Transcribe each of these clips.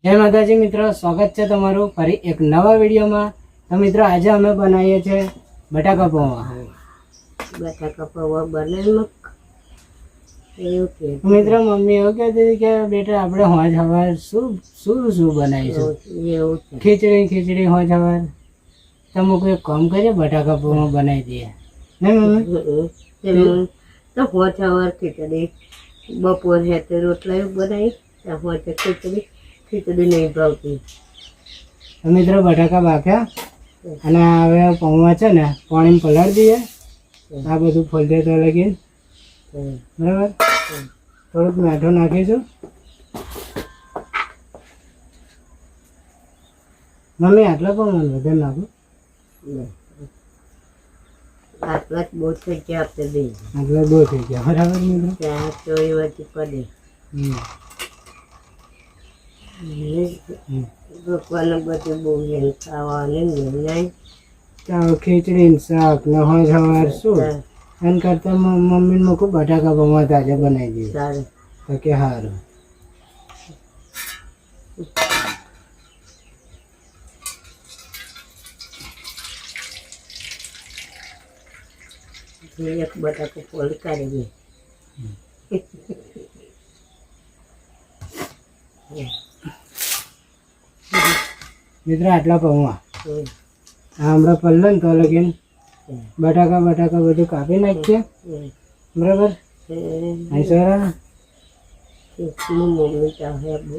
જય માતાજી મિત્રો, સ્વાગત છે તમારું ફરી એક નવા વિડીયોમાં। તો મિત્રો આજે અમે બનાવીએ છીએ બટાકા પૌવા। બટાકા પૌવા બનાવીને એવું કે મિત્રો મમ્મી એવું કહેતી હતી કે બેટા આપણે હોજ હવાર શું બનાવીશું? એવું ખીચડી હોજ હવાર તમે કોઈ કામ કરીએ બટાકા પૌવા બનાવી દઈએ ને મમ્મી? તો હોજ હવાર ખીચડી, બપોર હેતે રોટલા બનાવી, હોજ ખીચડી નહીં ભાવતી। તો મિત્રો બટાકા બાફ્યા અને હવે પૌવા છે ને પાણીમાં પલાળી દઈએ। આ બધું ફોલતે તો લગીને બરાબર થોડુંક મીઠું નાખીશું। મમ્મી આટલા પણ વધારે નાખું? આટલા જ બહુ થઈ ગયા આપણે બે, આટલા બહુ થઈ ગયા બરાબર મિત્રો? ત્યાં ચોરી વાતી પડે ભગવાન બધું બહુ એમ ખાવાનું નહીં ચાલો ખીચડી ને શાક ને હોજ સવાર શું એમ કરતા મમ્મીને મૂકું બટાકા પૌવા તાજા બનાવી દઈએ સારું તો કે સારું। એક બટાકો ફોલ કાઢી મિત્રો આટલા પૌવા આ હમણાં પલ્લે ને તો લગીને બટાકા બધું કાપી નાખીએ બરાબર? અહીં સર મમ્મી ચાહે બહુ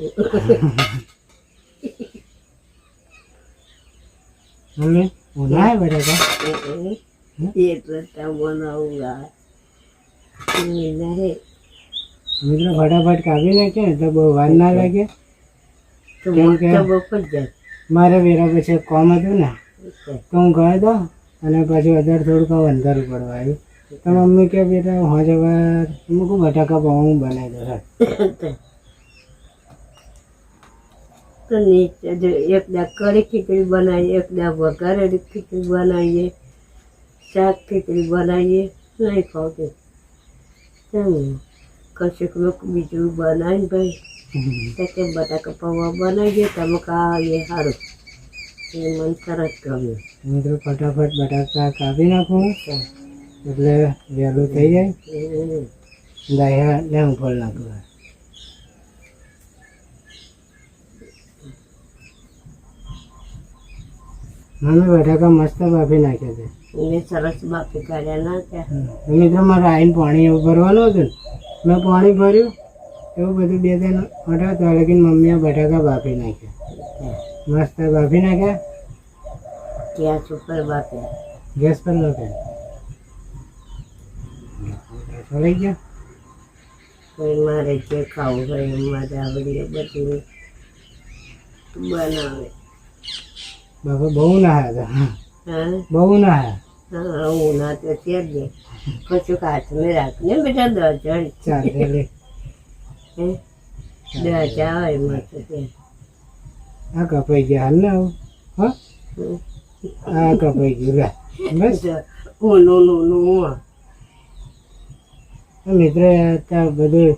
મમ્મી ઉના હે બટાકા એટલે બનાવું મિત્રો ફટાફટ કાપી નાખીએ ને તો બહુ વાર ના લાગે। કેમ કે મારે વેરા પછી કોમ હતું ને તો હું ગયો હતો અને પછી વધારે થોડુંક અંધારું પડવા આવ્યું તો મમ્મી કે બેટા હોજ વાર મૂકું બટાકા પૌવા હું બનાવી દઉં। તો નીચે જો એક દા કઢી ખીચડી બનાવીએ, એક દા વઘારેલી ખીચડી બનાવીએ, શાક ખીચડી બનાવીએ, નહીં ખાવતું કશુંક લોકો બીજું બનાવીને ભાઈ કે બટાકા પૌવા બનાવીએ તમે ખાઈએ સારું એ મને સરસ ગમ્યું। મિત્રો ફટાફટ બટાકા કાપી નાખું એટલે વહેલું થઈ જાય। દાયા લેવું ફળ નાખવા મમ્મી બટાકા મસ્ત બાફી નાખ્યા છે મેં સરસ બાફી કાઢ્યા ના ત્યાં મિત્રો મારે આવીને પાણી એવું ભરવાનું હતું ને મેં પાણી ભર્યું એવું બધું 2-3 હતા તો લગીને મમ્મીએ બટાકા બાફી નાખ્યા મસ્ત બાફી નાખ્યા। ગેસ ઉપર બાફ્યા, ગેસ પર નાખ્યા ચલાઈ ગયા। કોઈ મારે જે ખાવું હોય એમ મારે આવડી બધું બનાવે। બાપા બહુ નાહ્યા હતા, હા બહુ નાહ્યા। હા હું ના તો છે જ કશું હાથમાં રાખને બેટા 10 જણ ચાલે લે 10 આવે મસ્ત ત્યાં આ કપાઈ ગયા હાલ ને આવું હા આ કપાઈ ગયું લે બસ નું મિત્ર ત્યાં બધું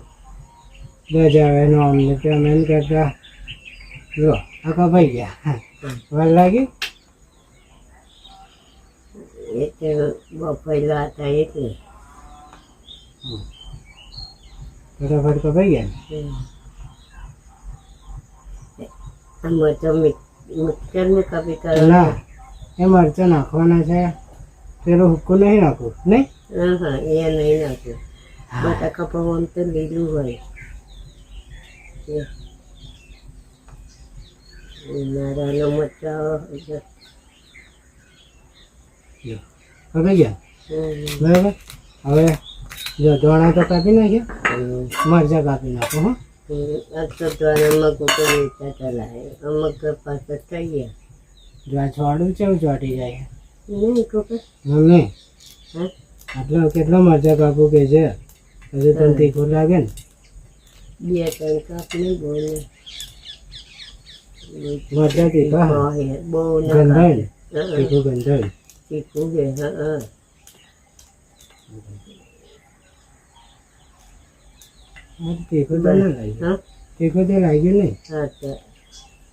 દજ આવે નો અમને ત્યાં મેન કરતા જો આ કપાઈ ગયા વાર લાગી એટલે બફેલા હતા એટલે ફટાફટ કપાઈ ગયા મિક્સરમાં કાપી કરો ના એ મરચાં નાખવાના છે પેલું હુક્કું નહીં નાખવું નહીં? હા એ નહીં નાખ્યું બટાકા પૌવા તો લીલું હોય નારાનો મરચાં કપાઈ ગયા બરાબર। હવે જો ધોણા તો કાપી નાખ્યા મરચાં કાપી નાખો હા આ તો દ્વારામાં ગોતો વેચા ચલાય અમુક પાછળ થઈ ગયા જો આ છોડું છે એવું ચોટી જાય નહીં કોકે મમ્મી હા આટલો કેટલો મરચાં કાપવું કે છે હજુ તને તીખું લાગે ને 2-3 કાપ નહીં બોલે મરચાં તીખા બહુ ગંધાય ને તીખું ગંધાય તીખું છે હા તીખું તો ના લાગ્યું તીખું તો લાગ્યું નહીં અચ્છા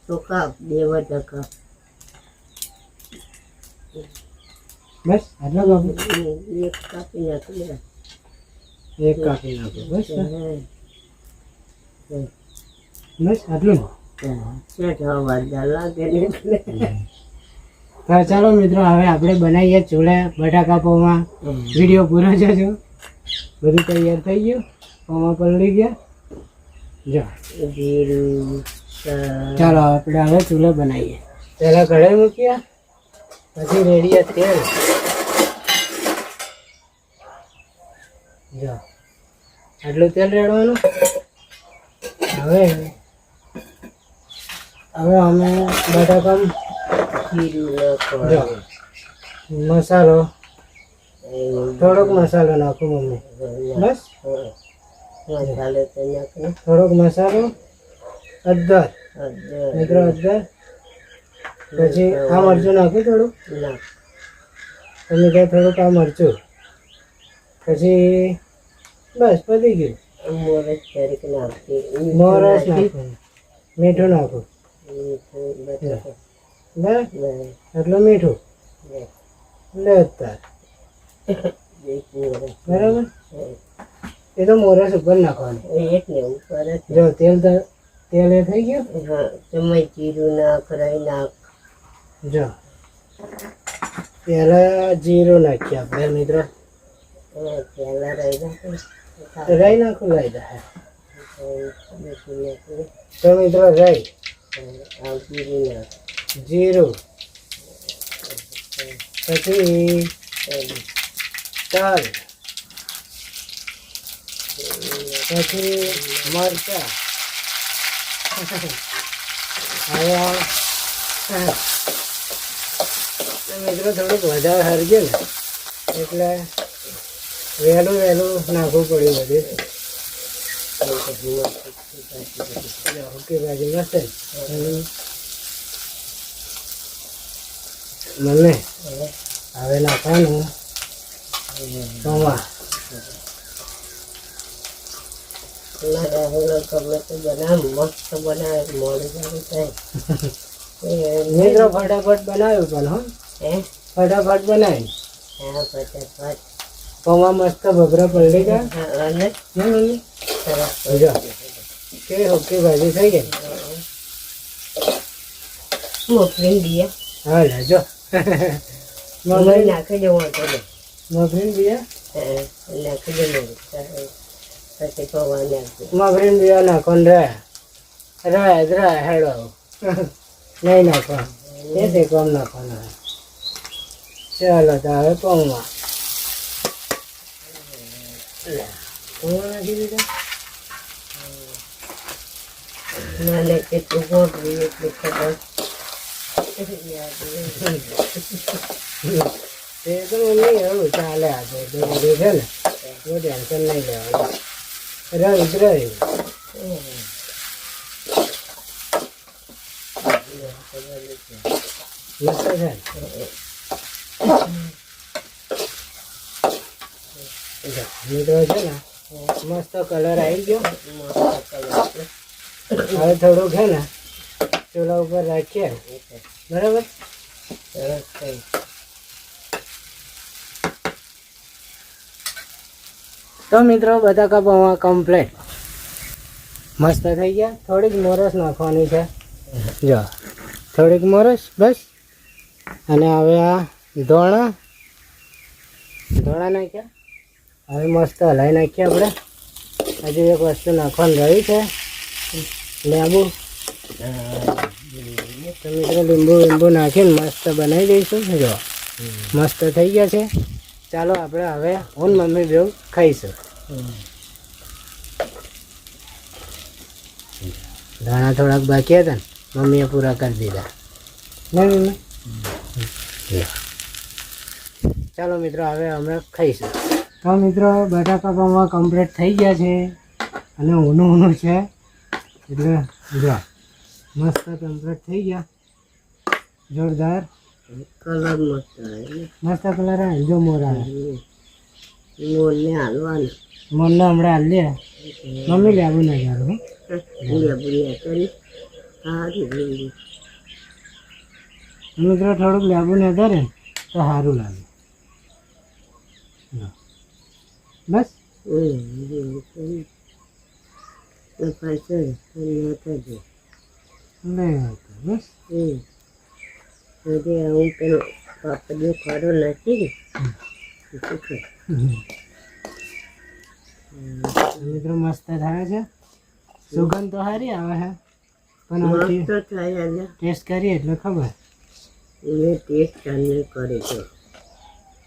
તો કાપ બે બધા કાપ બસ આટલા બાબુ એક કાપી નાખું લે. એક કાપી નાખો બસ બસ આટલું સેટ હવા લાગે ને એટલે તો ચાલો મિત્રો હવે આપણે બનાવીએ ચૂલે બટાકા પૌવા. વિડીયો પૂરો જોજો. બધું તૈયાર થઈ ગયું. પૌવા પલળી ગયા જો. જીરું ચાલો આપણે હવે ચૂલે બનાવીએ. પહેલાં કઢાઈ મૂક્યા પછી રેડીએ તેલ જો આટલું તેલ રેડવાનું. હવે અમે બટાકા જીરું જો નાખવાનું મસાલો થોડોક મસાલો નાખું મમ્મી બસ મસાલો તો નાખી થોડોક મસાલો અદર મિત્રો અદર પછી આ મરચું નાખું થોડું નાખ તમે ત્યાં થોડુંક આ મરચું પછી બસ પતી ગયું. મોરસ તરીક નાખી મોરસ નાખું મીઠું નાખું બસ એટલું મીઠું લે તાર બરાબર. એ તો મોરસ ઉપર નાખવાનું. એટલે ઉપર જો તેલ તેલ એ થઈ ગયું. હા તમે જીરું નાખ રાઈ નાખ જો પહેલા જીરું નાખીએ આપણે મિત્રો. પેલા રાઈ નાખ રાઈ નાખું લઈ દે તો મિત્રો રાઈ જીરું નાખ જીરું પછી તલ પછી મરચા. હવે મિત્રો થોડુંક વધારે હરગે ને એટલે વહેલું નાખવું પડ્યું બધું. ઓકે ભાજી મસ્ત મને હવે નાખવાનું પૌવા. ગમે તો બનાવ મસ્ત બનાવે મોડું સારું થાય મિત્રો ફટાફટ બનાવ્યું પણ હો હે ફટાફટ બનાવી હા ફટાફટ પૌવા મસ્ત ભભરા પલળી ગયા. અને સરસ જો કે ઓકે ભાજી થઈ ગઈ. મોકલી દઈએ હા લે જો મમ્મી નાખી દેવું હતો મગરીન બિયા નાખી દેવું પછી પૌવા નાખી મગરીન બિયા નાખવાનું રહે હેડો નહીં નાખવા એ કમ નાખવાના. ચાલો તો હવે પૌવા પૌવા નાખી દીધા. મને કેટલું મોટું એટલું ખબર એ તો નહીં એવું ચાલે આજે તો બધું છે ને બહુ ટેન્શન નહીં લેવાનું. રહી મસ્ત છે ને. મિત્રો છે ને મસ્ત કલર આવી ગયો. હવે થોડુંક છે ને ચૂલા ઉપર રાખીએ બરાબર. તો મિત્રો બટાકા પૌવા કમ્પ્લીટ મસ્ત થઈ ગયા. થોડીક મોરસ નાખવાની છે જો થોડીક મોરસ બસ. અને હવે આ ધોણા નાખ્યા. હવે મસ્ત હલાવી નાખીએ આપણે. હજુ એક વસ્તુ નાખવાની રહી છે લીંબુ. તો મિત્રો લીંબુ નાખીને મસ્ત બનાવી દઈશું. જો મસ્ત થઈ ગયા છે. ચાલો આપણે હવે હું મમ્મી બેવ ખાઈશું. દાણા થોડાક બાકી હતા ને મમ્મીએ પૂરા કરી દીધા ને મમ્મી. ચાલો મિત્રો હવે અમે ખાઈશું. તો મિત્રો બટાકા પૌવા કમ્પ્લીટ થઈ ગયા છે અને ઊનું છે એટલે જો મસ્ત કમ્પ્લીટ થઈ ગયા. જોરદાર કલર મસ્ત કલર આવે જો મોર આવે. મોરને હાલવાનું મોરને હમણાં હાલ લે મમ્મી લેવું ના જારું લેબુ કરી સારું લીંબુ. મિત્રો થોડુંક લેબુ ને ધરે તો સારું લાગે. બસ લીંબુ કરી. તો પાછળ નાખી દે. બસ હવે હું પેલો પાપડીનો ખાડો નાખી દે. મિત્રો મસ્ત થાય છે. સુગંધ તો સારી આવે છે પણ આથી મસ્ત થાય આજે. ટેસ્ટ કરીએ એટલે ખબર. મેં ટેસ્ટ ચાલુ કરે છે.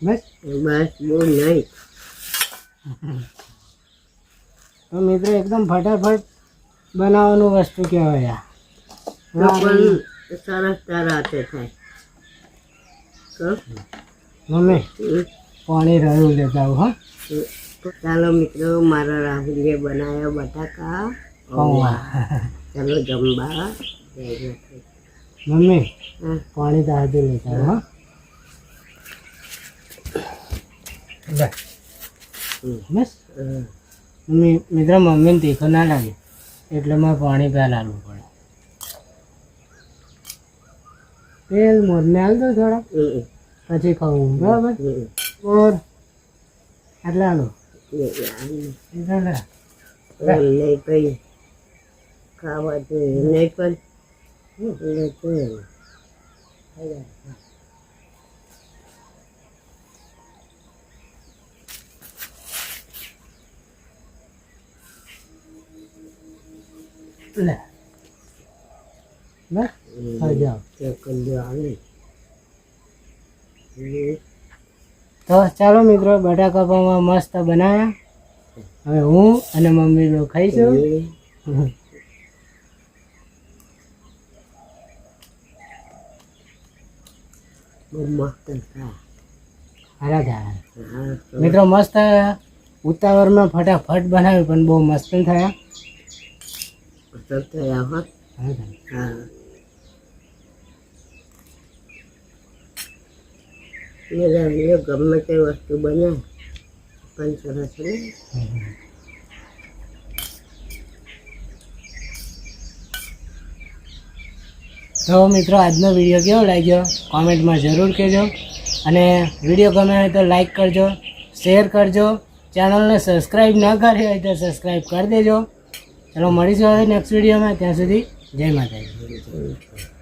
બસ બસ બહુ નહીં. તો મિત્રો એકદમ ફટાફટ બનાવવાનું વસ્તુ કહેવાય. તો પણ સરસ તારા હાથે થાય. મમ્મી પાણી રહ્યું લેતા આવું. હા ચાલો મિત્રો, મારા રાહુલે બનાવ્યા બટાકા પૌવા. ચાલો જમવા. મમ્મી હા. પાણી તો હાજર લેતા આવું. હા બસ મમ્મી મિત્રો મમ્મીને તીખું ના લાગે એટલે મારે પાણી પહેલાં આલવું પડે. તેલ મોરને હાલ દો થોડા પછી ખાવું. બરાબર મોર એટલે હાલો. નહીં ભાઈ ખાવા જોઈએ નહીં પણ લે બસ ખાઈ જાઓ. આવે. તો ચાલો મિત્રો, બટાકા પૌવા મસ્ત બનાવ્યા. હવે હું અને મમ્મી તો ખાઈશું. બહુ મસ્ત થાય. હારા થયા હા મિત્રો, મસ્ત ઉતાવળમાં ફટાફટ બનાવ્યું પણ બહુ મસ્ત થયા. તો થયા હા. હારા થયા. હા એ ગમે તે વસ્તુ બને પણ સરસ ને. તો મિત્રો, આજનો વિડીયો કેવો લાગ્યો કોમેન્ટમાં જરૂર કહેજો. અને વિડીયો ગમે હોય તો લાઈક કરજો, શેર કરજો. ચેનલને સબસ્ક્રાઈબ ન કરી હોય તો સબસ્ક્રાઈબ કરી દેજો. ચાલો મળીશું હવે નેક્સ્ટ વિડીયોમાં. ત્યાં સુધી જય માતાજી.